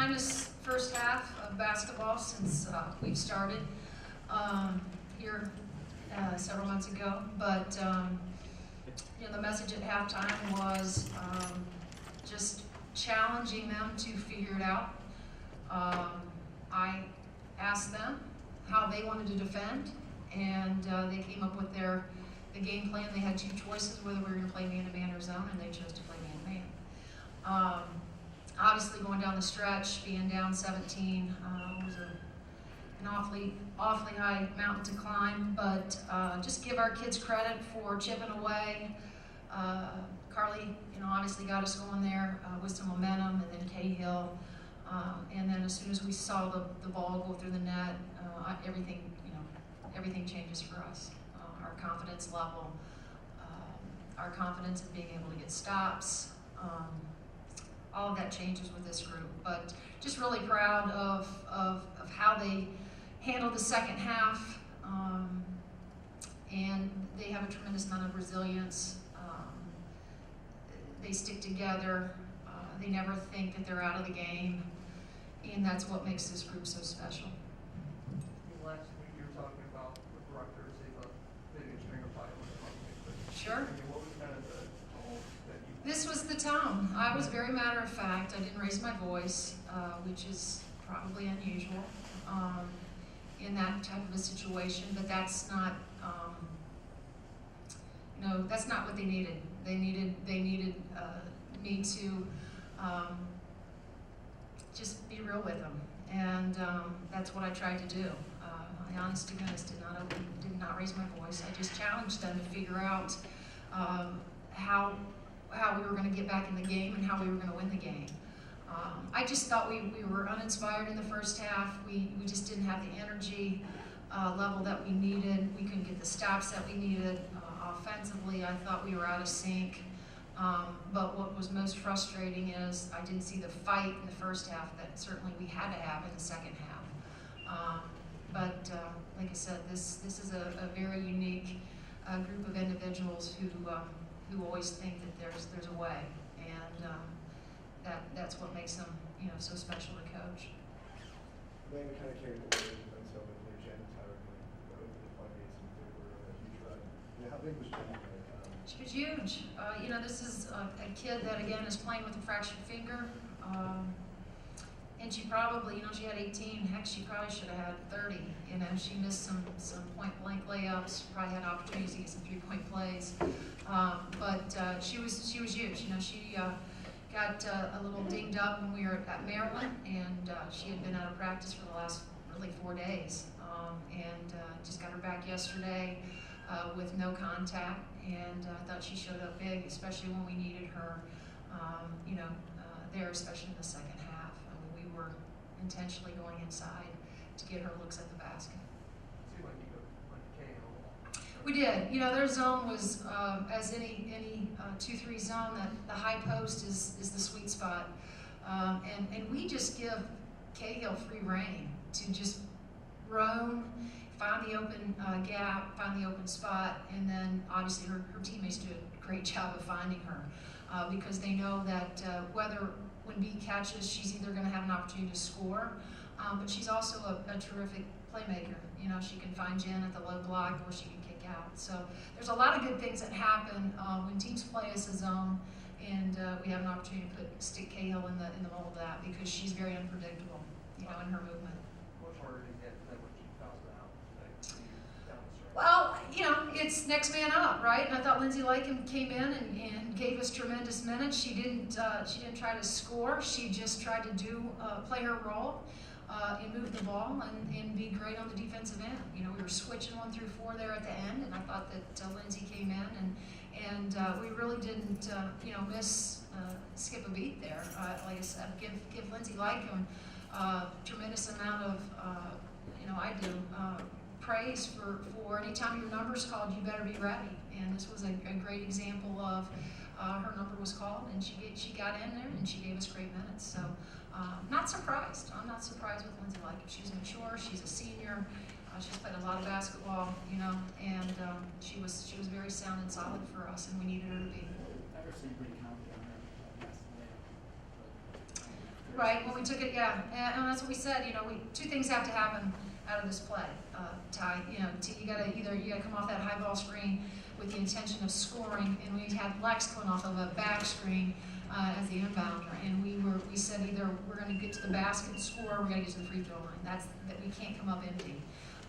tremendous first half of basketball since we've started here several months ago. But the message at halftime was just challenging them to figure it out. I asked them how they wanted to defend, and they came up with the game plan. They had two choices, whether we were going to play man-to-man or zone, and they chose to play man-to-man. Obviously, going down the stretch, being down 17 was an awfully high mountain to climb, but just give our kids credit for chipping away. Carly, obviously got us going there with some momentum, and then Cahill. And then as soon as we saw the ball go through the net, everything changes for us. Our confidence level, our confidence in being able to get stops, all of that changes with this group. But just really proud of how they handled the second half, and they have a tremendous amount of resilience. They stick together. They never think that they're out of the game, and that's what makes this group so special. Last week you were talking about with Rutgers, they thought maybe a stringer fight was Sure. what was kind of the tone that you... This was the tone. I was very matter of fact. I didn't raise my voice, which is probably unusual in that type of a situation, but that's not, that's not what they needed. They needed me to just be real with them, and that's what I tried to do. I honest to goodness did not raise my voice. I just challenged them to figure out how we were going to get back in the game and how we were going to win the game. I just thought we were uninspired in the first half. We just didn't have the energy level that we needed. We couldn't get the stops that we needed. Offensively, I thought we were out of sync. But what was most frustrating is I didn't see the fight in the first half that certainly we had to have in the second half. But like I said, this is a very unique group of individuals who always think that there's a way, and that's what makes them so special to coach. Maybe kind of carried the weight of some of the Jen Tyler over the floodgates and they were a huge run. How big was Jen? She was huge. This is a kid that, again, is playing with a fractured finger. And she probably, she had 18. Heck, she probably should have had 30. She missed some point-blank layups. Probably had opportunities to get some three-point plays. But she was huge. She got a little dinged up when we were at Maryland, and she had been out of practice for the last really 4 days. And just got her back yesterday with no contact. And I thought she showed up big, especially when we needed her, there, especially in the second half. We were intentionally going inside to get her looks at the basket. It seemed like you went to KO. We did. Their zone was, as any 2-3 zone, that the high post is the sweet spot. And we just give Cahill free reign to just roam, find the open gap, find the open spot, and then obviously her teammates do a great job of finding her because they know that when B catches, she's either going to have an opportunity to score, but she's also a terrific playmaker. She can find Jen at the low block or she can kick out. So there's a lot of good things that happen when teams play us a zone, and we have an opportunity to stick Cahill in the middle of that because she's very unpredictable, in her movement. Much harder to get than what you found out down the stretch. Well, it's next man up, right? And I thought Lindsay Lakin came in and gave us tremendous minutes. She didn't try to score. She just tried to play her role and move the ball and be great on the defensive end. We were switching 1 through 4 there at the end, and I thought that Lindsay came in and we really didn't skip a beat there. Like I said, give Lindsay Lakin tremendous amount of praise for any time your number's called, you better be ready. And this was a great example of her number was called, and she got in there and she gave us great minutes. So not surprised. I'm not surprised with Lindsay Lakin. She's mature. She's a senior. She's played a lot of basketball, and she was very sound and solid for us, and we needed her to be. I never seemed pretty confident on her last Right, when we took it, yeah, and that's what we said, two things have to happen out of this play, Ty. You gotta come off that high ball screen with the intention of scoring, and we had Lex coming off of a back screen as the inbounder, and we said either we're gonna get to the basket and score, or we're gonna get to the free throw line. That we can't come up empty.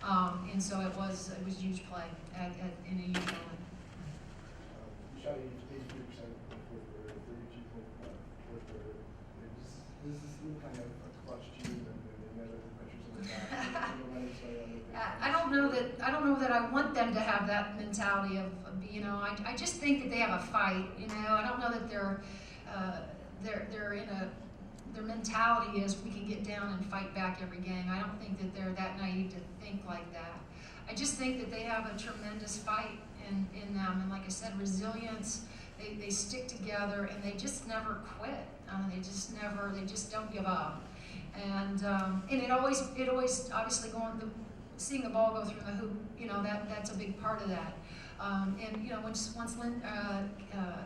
And so it was a huge play in a huge moment. You shot 83% in the fourth quarter, 32 fourth quarter. This is kind of a clutch team, and they know the pressures in the back. I don't know that I want them to have that mentality of I just think that they have a fight. I don't know that they're in their mentality is we can get down and fight back every game. I don't think that they're that naive to think like that. I just think that they have a tremendous fight in them, and like I said, resilience. They stick together and they just never quit. They just don't give up. And it always obviously seeing the ball go through the hoop. That's a big part of that. And once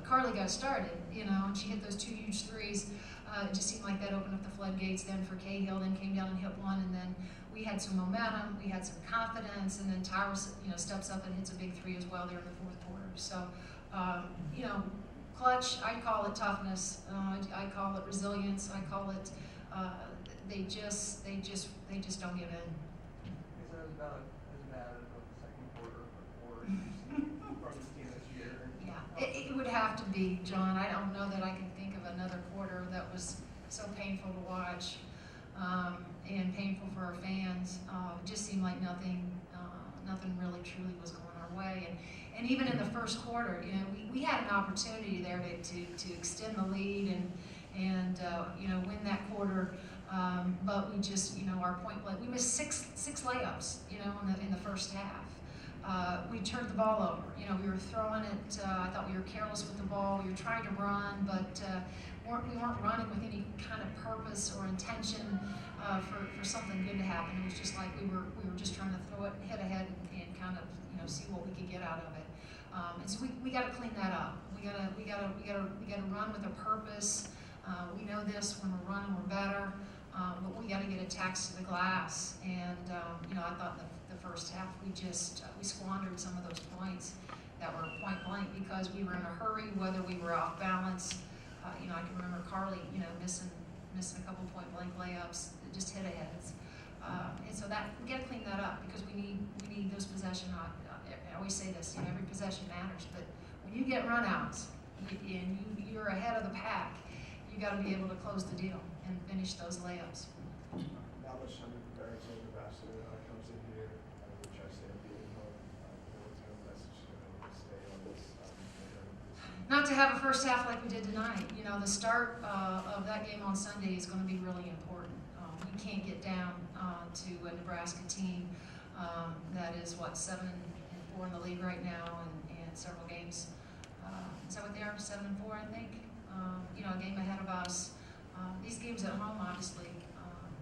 Carly got started, and she hit those two huge threes, it just seemed like that opened up the floodgates then for Cahill. Then came down and hit one, and then we had some momentum, we had some confidence, and then Tyrus, steps up and hits a big three as well there in the fourth quarter. So, clutch. I call it toughness. I call it resilience. I call it they just don't give in. Is that about as bad as the second quarter or from this team this year? Yeah, it would have to be, John. I don't know that I can think of another quarter that was so painful to watch and painful for our fans. It just seemed like nothing really truly was going our way. And even in the first quarter, we had an opportunity there to extend the lead and win that quarter. But we just, our point blank, we missed six layups, in the first half. We turned the ball over. We were throwing it. I thought we were careless with the ball. We were trying to run, but we weren't running with any kind of purpose or intention for something good to happen. It was just like we were just trying to throw it, hit ahead, and kind of see what we could get out of it. And so we got to clean that up. We gotta run with a purpose. We know this, when we're running, we're better. But we got to get attacks to the glass, and I thought the first half we squandered some of those points that were point blank because we were in a hurry, whether we were off balance. I can remember Carly, missing a couple point blank layups, just hit aheads, and so that we got to clean that up because we need those possession. I always say this, every possession matters, but when you get runouts and you're ahead of the pack, you got to be able to close the deal and finish those layups. Not much time to prepare until Nebraska comes in here, which I say being home. What's kind of message to stay on this? Not to have a first half like we did tonight. The start of that game on Sunday is going to be really important. We can't get down to a Nebraska team that is 7-4 in the league right now, and several games. Is that what they are? 7-4, I think. A game ahead of us. These games at home, obviously,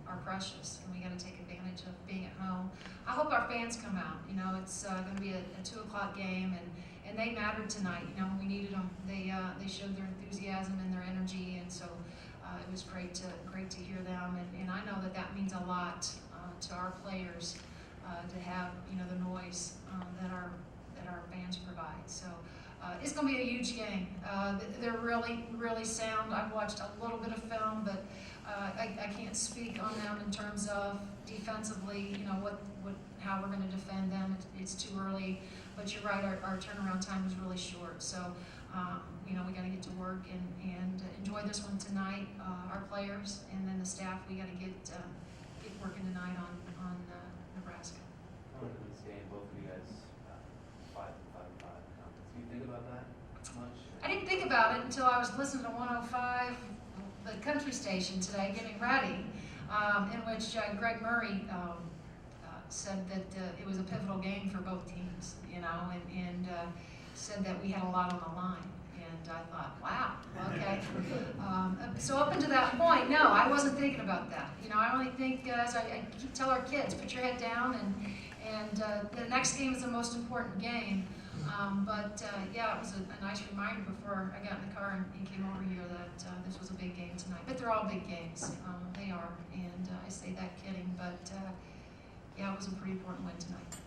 are precious, and we got to take advantage of being at home. I hope our fans come out. It's going to be a 2:00 game, and they mattered tonight. When we needed them, they showed their enthusiasm and their energy, and so it was great to hear them. And I know that means a lot to our players to have the noise that our fans provide. So. It's going to be a huge game. They're really, really sound. I've watched a little bit of film, but I can't speak on them in terms of defensively, how we're going to defend them. It's too early, but you're right, our turnaround time is really short. So, we got to get to work and enjoy this one tonight, our players, and then the staff, we got to get working tonight on Nebraska. Going into this game, both of you guys 5-5. Do you think about that much? I didn't think about it until I was listening to 105, the country station today, getting ready, in which Greg Murray said that it was a pivotal game for both teams, and said that we had a lot on the line. And I thought, wow, okay. So up until that point, no, I wasn't thinking about that. I only think, as I tell our kids, put your head down, and the next game is the most important game. Yeah, it was a nice reminder before I got in the car and came over here that this was a big game tonight. But they're all big games. They are, and I say that kidding, but yeah, it was a pretty important win tonight.